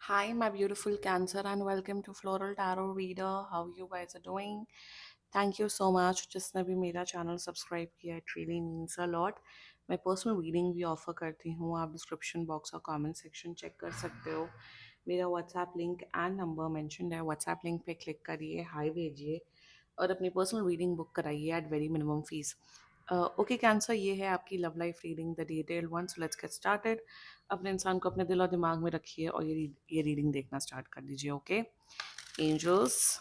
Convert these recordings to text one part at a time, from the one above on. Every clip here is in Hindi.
Hi, my beautiful Cancer, and welcome to Floral Tarot Reader. How you guys are doing? Thank you so much. जिसने भी मेरा चैनल सब्सक्राइब किया, it really means a lot. मैं पर्सनल रीडिंग भी ऑफर करती हूँ. आप डिस्क्रिप्शन बॉक्स और कमेंट सेक्शन चेक कर सकते हो. मेरा WhatsApp link and number mentioned है. व्हाट्सएप लिंक पे क्लिक करिए, हाई भेजिए और अपनी पर्सनल रीडिंग बुक कराइए at very minimum fees. Okay Cancer, ये है आपकी love life reading, the detail one. So let's get started. अपने इंसान को अपने दिल और दिमाग में रखिए और ये रीडिंग देखना स्टार्ट कर दीजिए. Okay angels,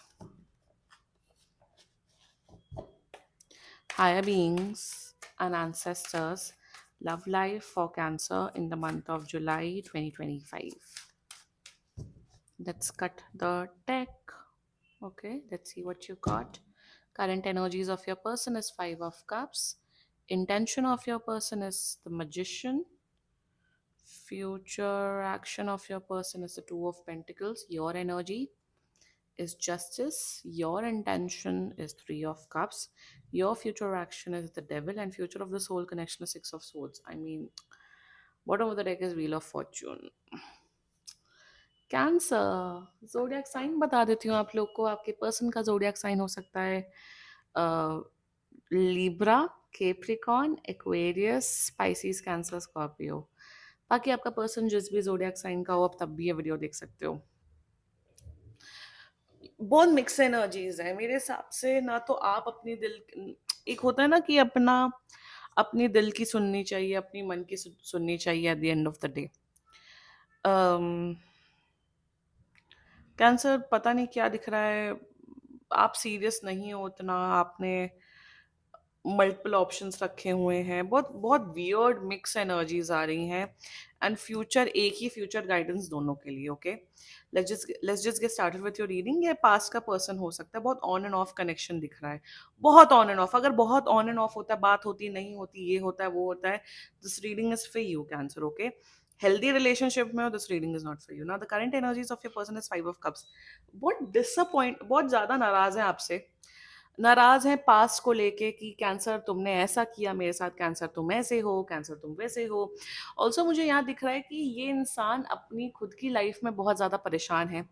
higher beings and ancestors, love life for Cancer in the month of July 2025. Let's cut the deck. Okay, let's see what you got. Current energies of your person is Five of Cups. Intention of your person is the Magician. Future action of your person is the Two of Pentacles. Your energy is Justice. Your intention is Three of Cups. Your future action is the Devil, and future of the soul connection is Six of Swords. I mean, bottom of the deck is Wheel of Fortune. Cancer zodiac sign बता देती हूँ आप लोग को. आपके पर्सन का जोडियक साइन हो सकता है Libra, Capricorn, Aquarius, Pisces, Cancer, Scorpio. बाकी आपका पर्सन जिस भी जोडियक साइन का हो, आप तब भी ये वीडियो देख सकते हो. बहुत मिक्स एनर्जीज है मेरे हिसाब से. ना तो आप अपनी दिल, एक होता है ना कि अपनी दिल की सुननी चाहिए, अपनी मन की सुननी चाहिए eight the end of the day. Cancer पता नहीं क्या दिख रहा है. आप सीरियस नहीं हो उतना. आपने मल्टीपल ऑप्शंस रखे हुए हैं. बहुत बहुत वियर्ड मिक्स एनर्जीज आ रही हैं. एंड फ्यूचर, एक ही फ्यूचर गाइडेंस दोनों के लिए. Okay, let's just get started with your reading. ये पास का पर्सन हो सकता है. बहुत ऑन एंड ऑफ कनेक्शन दिख रहा है. बहुत ऑन एंड ऑफ. अगर बहुत ऑन एंड ऑफ होता है, बात होती नहीं होती, ये होता है वो होता है, this reading is for you cancer. Okay, healthy relationship में हो, this reading is not for you. Now the current energies of your person is five of cups. बहुत डिसअपॉइंट, बहुत ज्यादा नाराज है आपसे. नाराज हैं पास्ट को लेके कि कैंसर तुमने ऐसा किया मेरे साथ, कैंसर तुम ऐसे हो, कैंसर तुम वैसे हो. ऑल्सो मुझे यहाँ दिख रहा है कि ये इंसान अपनी खुद की लाइफ में बहुत ज़्यादा परेशान है.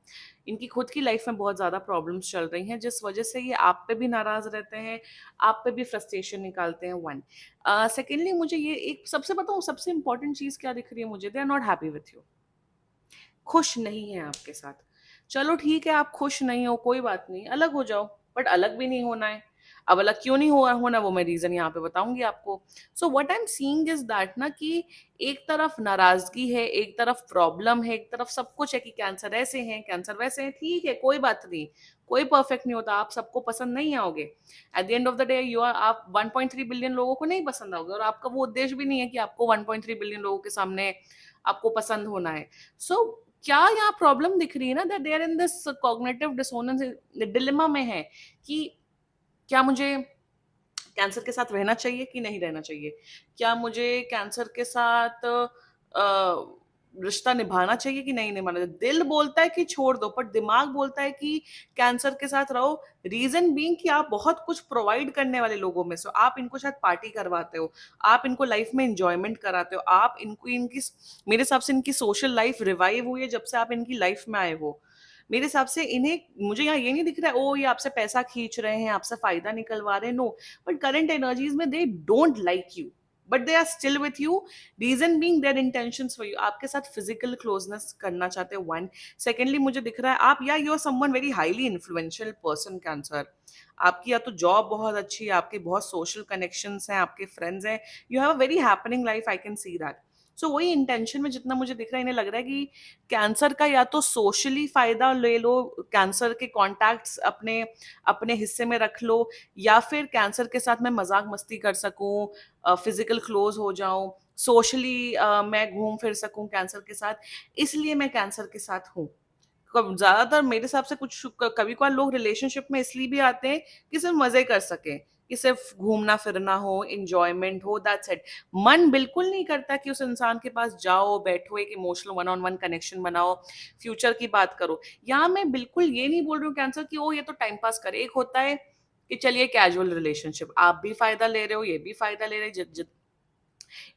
इनकी खुद की लाइफ में बहुत ज़्यादा प्रॉब्लम्स चल रही हैं, जिस वजह से ये आप पे भी नाराज़ रहते हैं, आप पे भी फ्रस्ट्रेशन निकालते हैं. वन, सेकेंडली मुझे ये एक सबसे बताऊँ, सबसे इंपॉर्टेंट चीज़ क्या दिख रही है मुझे, they are not happy with you. खुश नहीं है आपके साथ. चलो ठीक है, आप खुश नहीं हो, कोई बात नहीं, अलग हो जाओ. बट अलग भी नहीं होना है. अब अलग क्यों नहीं होना वो मैं रीजन यहाँ पे बताऊंगी आपको. So what I am seeing is that ना, कि एक तरफ नाराजगी है, एक तरफ प्रॉब्लम है, एक तरफ सब कुछ है कि कैंसर ऐसे हैं, कैंसर वैसे हैं. ठीक है, कोई बात नहीं. कोई परफेक्ट नहीं होता. आप सबको पसंद नहीं आओगे. At the end of the day you are, आप 1.3 बिलियन लोगों को नहीं पसंद आओगे, और आपका वो उद्देश्य भी नहीं है कि आपको 1.3 बिलियन लोगों के सामने आपको पसंद होना है. सो क्या यहाँ प्रॉब्लम दिख रही है ना, that they are in this cognitive dissonance, dilemma में है कि क्या मुझे कैंसर के साथ रहना चाहिए कि नहीं रहना चाहिए. क्या मुझे कैंसर के साथ रिश्ता निभाना चाहिए कि नहीं निभाना चाहिए. दिल बोलता है कि छोड़ दो, पर दिमाग बोलता है कि कैंसर के साथ रहो. रीजन बीइंग कि आप बहुत कुछ प्रोवाइड करने वाले लोगों में से हो. आप इनको शायद पार्टी करवाते हो, आप इनको लाइफ में इंजॉयमेंट कराते हो, आप इनको इनकी, मेरे हिसाब से इनकी सोशल लाइफ रिवाइव हुई है जब से आप इनकी लाइफ में आए हो. मेरे हिसाब से इन्हें, मुझे यहाँ ये नहीं दिख रहा है ओ ये आपसे पैसा खींच रहे हैं, आपसे फायदा निकलवा रहे हैं. नो, बट करंट एनर्जीज में they don't like you, but they are still with you. Reason being their intentions for you, आपके साथ फिजिकल क्लोजनेस करना चाहते हैं. वन, सेकेंडली मुझे दिख रहा है आप, या you are someone very highly influential person Cancer. आपकी या तो जॉब बहुत अच्छी है, आपके बहुत सोशल कनेक्शंस हैं, आपके फ्रेंड्स हैं, you have a very happening life, I can see that. So वही इंटेंशन में जितना मुझे दिख रहा है, इन्हें लग रहा है कि कैंसर का या तो सोशली फायदा ले लो, कैंसर के कॉन्टैक्ट्स अपने अपने हिस्से में रख लो, या फिर कैंसर के साथ मैं मजाक मस्ती कर सकूं, फिजिकल क्लोज हो जाऊं, सोशली मैं घूम फिर सकूं कैंसर के साथ, इसलिए मैं कैंसर के साथ हूँ. ज्यादातर मेरे हिसाब से कुछ कभी कभार लोग रिलेशनशिप में इसलिए भी आते हैं कि सिर्फ मजे कर सके, कि सिर्फ घूमना फिरना हो, इंजॉयमेंट हो, दैट्स इट. मन बिल्कुल नहीं करता कि उस इंसान के पास जाओ, बैठो, एक emotional one on one connection बनाओ, फ्यूचर की बात करो. यहाँ मैं बिल्कुल ये नहीं बोल रही हूँ कैंसर कि ओ ये तो टाइम पास करे. एक होता है कि चलिए कैजुअल रिलेशनशिप, आप भी फायदा ले रहे हो, ये भी फायदा ले रहे हैं,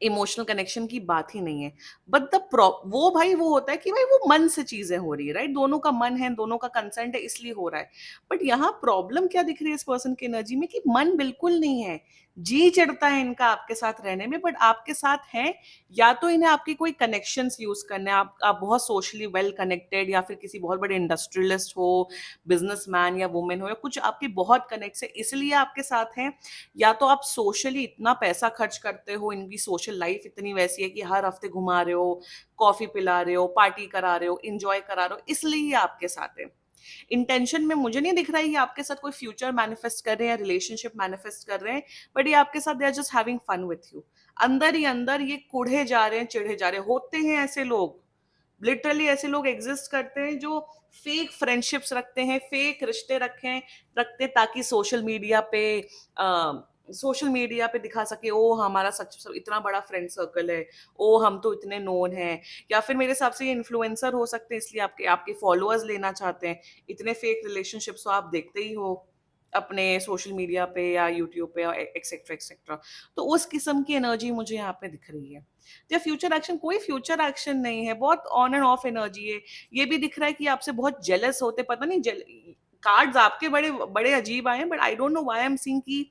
इमोशनल कनेक्शन की बात ही नहीं है। बट द वो भाई वो होता है कि भाई वो मन से चीजें हो रही है, राइट? दोनों का मन है, दोनों का कंसेंट है, इसलिए हो रहा है। बट यहाँ प्रॉब्लम क्या दिख रही है इस पर्सन की एनर्जी में, कि मन बिल्कुल नहीं है। जी चढ़ता है इनका आपके साथ रहने में, बट आपके साथ हैं, या तो इन्हें आपके कोई कनेक्शंस यूज करने हैं, आप बहुत सोशली वेल कनेक्टेड, या फिर किसी बहुत बड़े इंडस्ट्रियलिस्ट हो, बिजनेसमैन या वुमेन हो, या कुछ आपके बहुत कनेक्ट है इसलिए आपके साथ हैं, या तो आप सोशली इतना पैसा खर्च करते हो, इनकी सोशल लाइफ इतनी वैसी है कि हर हफ्ते घुमा रहे हो, कॉफी पिला रहे हो, पार्टी करा रहे हो, इंजॉय करा रहे हो, इसलिए ये आपके साथ है। इंटेंशन में मुझे नहीं दिख रहा है ये आपके साथ कोई फ्यूचर मैनिफेस्ट कर रहे हैं या रिलेशनशिप मैनिफेस्ट कर रहे हैं, बट ये आपके साथ they are just having fun with you. अंदर ही अंदर ये कुढ़े जा रहे हैं, चिढ़े जा रहे हैं। होते हैं ऐसे लोग, लिटरली ऐसे लोग एग्जिस्ट करते हैं जो फेक फ्रेंडशिप्स रखते हैं, फेक रिश्ते रखते हैं, ताकि सोशल मीडिया पे दिखा सके, ओ हमारा सच इतना बड़ा फ्रेंड सर्कल है, ओ हम तो इतने नोन हैं। या फिर मेरे हिसाब से ये इन्फ्लुएंसर हो सकते हैं, इसलिए आपके आपके फॉलोअर्स लेना चाहते हैं। इतने फेक रिलेशनशिप्स तो आप देखते ही हो अपने सोशल मीडिया पे या यूट्यूब पे, एक्सेट्रा एक्सेट्रा। तो उस किस्म की एनर्जी मुझे यहाँ पे दिख रही है। या फ्यूचर एक्शन, कोई फ्यूचर एक्शन नहीं है, बहुत ऑन एंड ऑफ एनर्जी है। ये भी दिख रहा है कि आपसे बहुत जेलस होते, पता नहीं कार्ड्स आपके बड़े बड़े अजीब आए हैं, but I don't know why I am seeing कि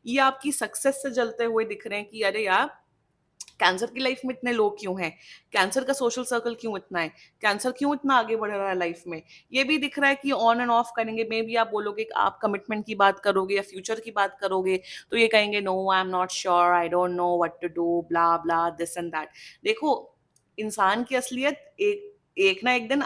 ये आपकी सक्सेस से जलते हुए दिख रहे हैं, कि अरे यार कैंसर की लाइफ में इतने लोग क्यों हैं, कैंसर का सोशल सर्कल क्यों इतना है, कैंसर क्यों इतना आगे बढ़ रहा है लाइफ में। ये भी दिख रहा है कि ऑन एंड ऑफ करेंगे, मे बी आप बोलोगे कि आप कमिटमेंट की बात करोगे या फ्यूचर की बात करोगे, तो ये कहेंगे no I am not sure, I don't know what to do, blah blah this and that. देखो, इंसान की असलियत एक एक ना एक दिन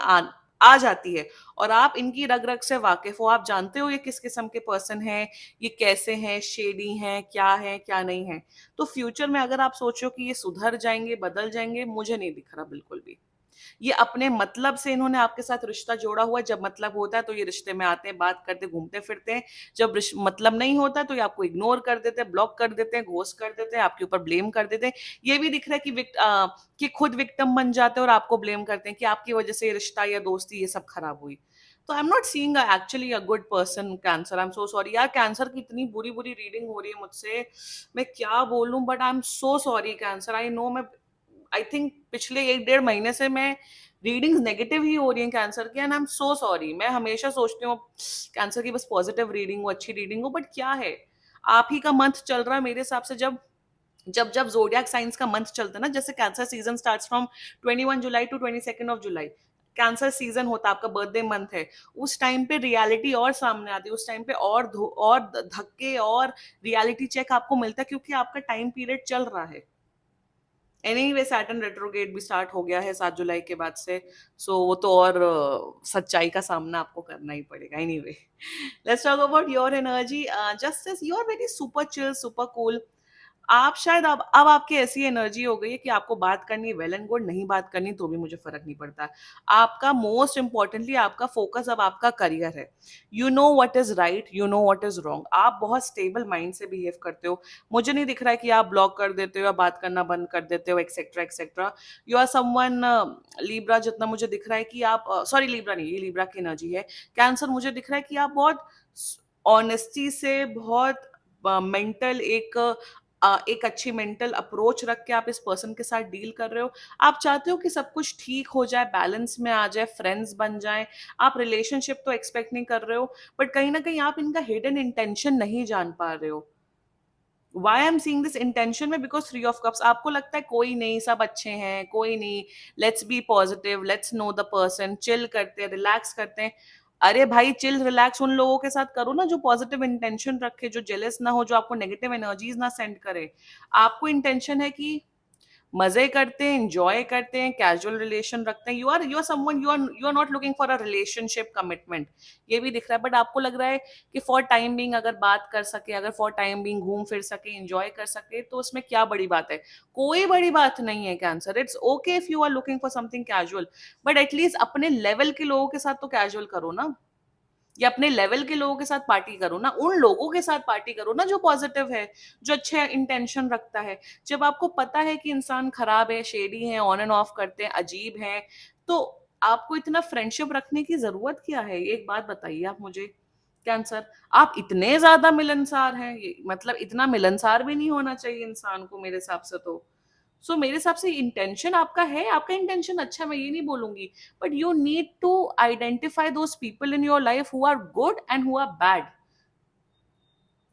आ जाती है, और आप इनकी रग रग से वाकिफ हो, आप जानते हो ये किस किस्म के पर्सन हैं, ये कैसे हैं, शेडी हैं, क्या नहीं है। तो फ्यूचर में अगर आप सोचो कि ये सुधर जाएंगे, बदल जाएंगे, मुझे नहीं दिख रहा बिल्कुल भी। ये अपने मतलब से इन्होंने आपके साथ रिश्ता जोड़ा हुआ है। जब मतलब होता है तो ये रिश्ते में आते हैं, बात करते, घूमते फिरते हैं। जब मतलब नहीं होता तो ये आपको इग्नोर कर देते हैं, ब्लॉक कर देते हैं, घोस्ट कर देते हैं, आपके ऊपर ब्लेम कर देते हैं। ये भी दिख रहा है कि कि खुद विक्टिम बन जाते हैं और आपको ब्लेम करते हैं कि आपकी वजह से ये रिश्ता या दोस्ती ये सब खराब हुई। तो आई am not seeing actually a good person cancer. I am so sorry यार, कैंसर की इतनी बुरी बुरी रीडिंग हो रही है मुझसे, मैं क्या बोलूं, but I am so sorry cancer. I know, मैं आई थिंक पिछले 1 डेढ़ महीने से मैं रीडिंग्स नेगेटिव ही हो रही हैं कैंसर की, and I am so sorry. मैं हमेशा सोचती हूँ कैंसर की बस पॉजिटिव रीडिंग हो, अच्छी रीडिंग हो, बट क्या है, आप ही का मंथ चल रहा है मेरे हिसाब से। जब जब जब जोडियाक साइंस का मंथ चलता है ना, जैसे Cancer season starts from 21 July to 22 July, Cancer season होता है, आपका बर्थडे मंथ है। उस टाइम पे रियलिटी और सामने आती है, उस टाइम पे और धक्के और रियलिटी चेक आपको मिलता है, क्योंकि आपका टाइम पीरियड चल रहा है। एनीवे सैटर्न रेट्रोगेट भी स्टार्ट हो गया है 7 जुलाई के बाद से। सो वो तो और सच्चाई का सामना आपको करना ही पड़ेगा। Anyway, let's talk about your energy. Just as you are very super chill, super cool. आप शायद अब आपकी ऐसी एनर्जी हो गई है कि आपको बात करनी वेल एंड गुड, नहीं बात करनी तो भी मुझे फर्क नहीं पड़ता। आपका मोस्ट इंपॉर्टेंटली आपका फोकस अब आपका करियर है। You know what is right, you know what is wrong. आप बहुत स्टेबल माइंड से बिहेव करते हो। मुझे नहीं दिख रहा है कि आप ब्लॉक कर देते हो या बात करना बंद कर देते हो, etcetera etcetera. You are someone Libra, जितना मुझे दिख रहा है कि आप, सॉरी लीब्रा नहीं, ये लीब्रा की एनर्जी है। कैंसर, मुझे दिख रहा है कि आप बहुत ऑनेस्टी से, बहुत मेंटल एक अच्छी मेंटल अप्रोच रख के आप इस पर्सन के साथ डील कर रहे हो। आप चाहते हो कि सब कुछ ठीक हो जाए, बैलेंस में आ जाए, फ्रेंड्स बन जाए। आप रिलेशनशिप तो एक्सपेक्ट नहीं कर रहे हो, बट कहीं ना कहीं आप इनका हिडन इंटेंशन नहीं जान पा रहे हो। Why I am seeing this intention में, बिकॉज 3 ऑफ कप्स, आपको लगता है कोई नहीं, सब अच्छे हैं, कोई नहीं, let's be positive, let's know the person, chill करते हैं, रिलैक्स करते हैं। अरे भाई, चिल रिलैक्स उन लोगों के साथ करो ना जो पॉजिटिव इंटेंशन रखे, जो जेलस ना हो, जो आपको नेगेटिव एनर्जीज ना सेंड करे। आपको इंटेंशन है कि मजे करते हैं, एंजॉय करते हैं, कैजुअल रिलेशन रखते हैं। You are someone, you are not looking for a relationship commitment. ये भी दिख रहा है, बट आपको लग रहा है कि फॉर टाइम बीइंग अगर बात कर सके, अगर फॉर टाइम बीइंग घूम फिर सके, एंजॉय कर सके, तो उसमें क्या बड़ी बात है। कोई बड़ी बात नहीं है Cancer. It's okay if you are looking for something casual, but at least अपने लेवल के लोगों के साथ तो कैजुअल करो ना, या अपने लेवल के लोगों के साथ पार्टी करो ना, उन लोगों के साथ पार्टी करो ना जो पॉजिटिव है, जो अच्छे इंटेंशन रखता है। जब आपको पता है कि इंसान खराब है, शेडी है, ऑन एंड ऑफ करते हैं, अजीब हैं, तो आपको इतना फ्रेंडशिप रखने की जरूरत क्या है? एक बात बताइए आप मुझे, कैंसर, आप इतने ज्यादा मिलनसार हैं, मतलब इतना मिलनसार भी नहीं होना चाहिए इंसान को मेरे हिसाब से। तो सो मेरे हिसाब से इंटेंशन आपका है, आपका इंटेंशन अच्छा, मैं ये नहीं बोलूंगी, but you need to identify those people in your life who are good and who are bad.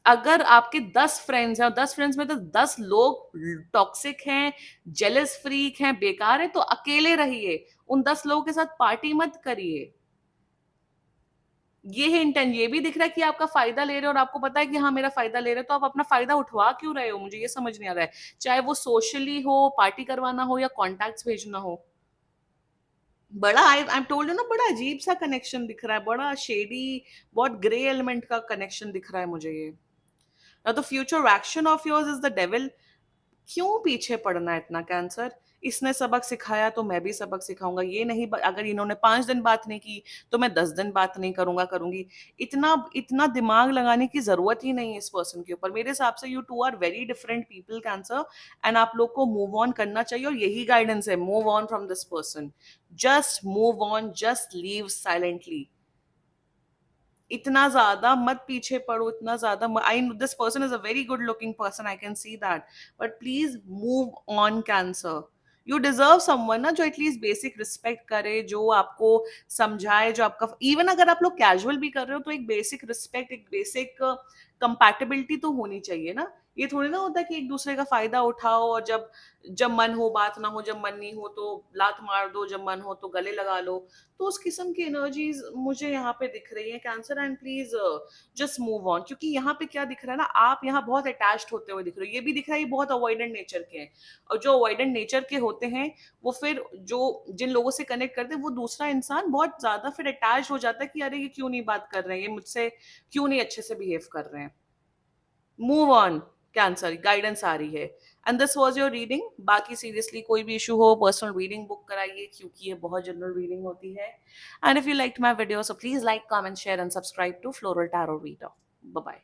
अगर आपके 10 फ्रेंड्स हैं और 10 फ्रेंड्स में तो 10 लोग टॉक्सिक हैं, जेलस फ्रीक हैं, बेकार है, तो अकेले रहिए, उन 10 लोगों के साथ पार्टी मत करिए। ये है इंटेंट, ये भी दिख रहा है कि आपका फायदा ले रहे हो और आपको पता है कि हाँ मेरा फायदा ले रहे हो, तो आप अपना फायदा उठवा क्यों रहे हो, मुझे ये समझ नहीं आ रहा है। चाहे वो सोशली हो, पार्टी करवाना हो, या कॉन्टैक्ट्स भेजना हो। बड़ा आई टोल्ड यू ना, बड़ा अजीब सा कनेक्शन दिख रहा है, बड़ा शेडी, बहुत ग्रे एलिमेंट का कनेक्शन दिख रहा है मुझे ये। ना तो future action of yours is the devil. क्यों पीछे पड़ना है इतना, कैंसर? इसने सबक सिखाया तो मैं भी सबक सिखाऊंगा, ये नहीं अगर इन्होंने 5 दिन बात नहीं की तो मैं 10 दिन बात नहीं करूंगा, करूंगी। इतना इतना दिमाग लगाने की जरूरत ही नहीं है इस पर्सन के ऊपर। मेरे हिसाब से you two are very different people, Cancer, and आप लोग को मूव ऑन करना चाहिए, और यही गाइडेंस है, move on from this person. Just move on, just leave silently. इतना ज्यादा मत पीछे पड़ो, इतना ज्यादा I, this person is a very good looking person, I can see that, but please move on, cancer. You deserve someone ना जो एटलीस्ट बेसिक रिस्पेक्ट करे, जो आपको समझाए, जो आपका, इवन अगर आप लोग कैजुअल भी कर रहे हो तो एक बेसिक रिस्पेक्ट, एक बेसिक कंपैटिबिलिटी तो होनी चाहिए ना। ये थोड़ी ना होता है कि एक दूसरे का फायदा उठाओ, और जब जब मन हो बात ना हो, जब मन नहीं हो तो लात मार दो, जब मन हो तो गले लगा लो। तो उस किस्म की एनर्जीज मुझे यहाँ पे दिख रही है, cancer, and please just move on. क्योंकि यहाँ पे क्या दिख रहा है ना, आप यहाँ बहुत अटैच्ड होते हुए दिख रहे हो, ये भी दिख रहा है ये बहुत अवॉइडेंट नेचर के हैं। और जो अवॉइडेंट नेचर के होते हैं, वो फिर जो जिन लोगों से कनेक्ट करते हैं, वो दूसरा इंसान बहुत ज्यादा फिर अटैच हो जाता है कि अरे ये क्यों नहीं बात कर रहे हैं, ये मुझसे क्यों नहीं अच्छे से बिहेव कर रहे हैं। मूव ऑन, कैंसर, गाइडेंस आ रही है। And this was your reading. बाकी सीरियसली कोई भी इशू हो, पर्सनल रीडिंग बुक कराइए, क्योंकि ये बहुत जनरल रीडिंग होती है। And if you like my video, so please like, comment, share and subscribe to floral tarot reader. Bye bye.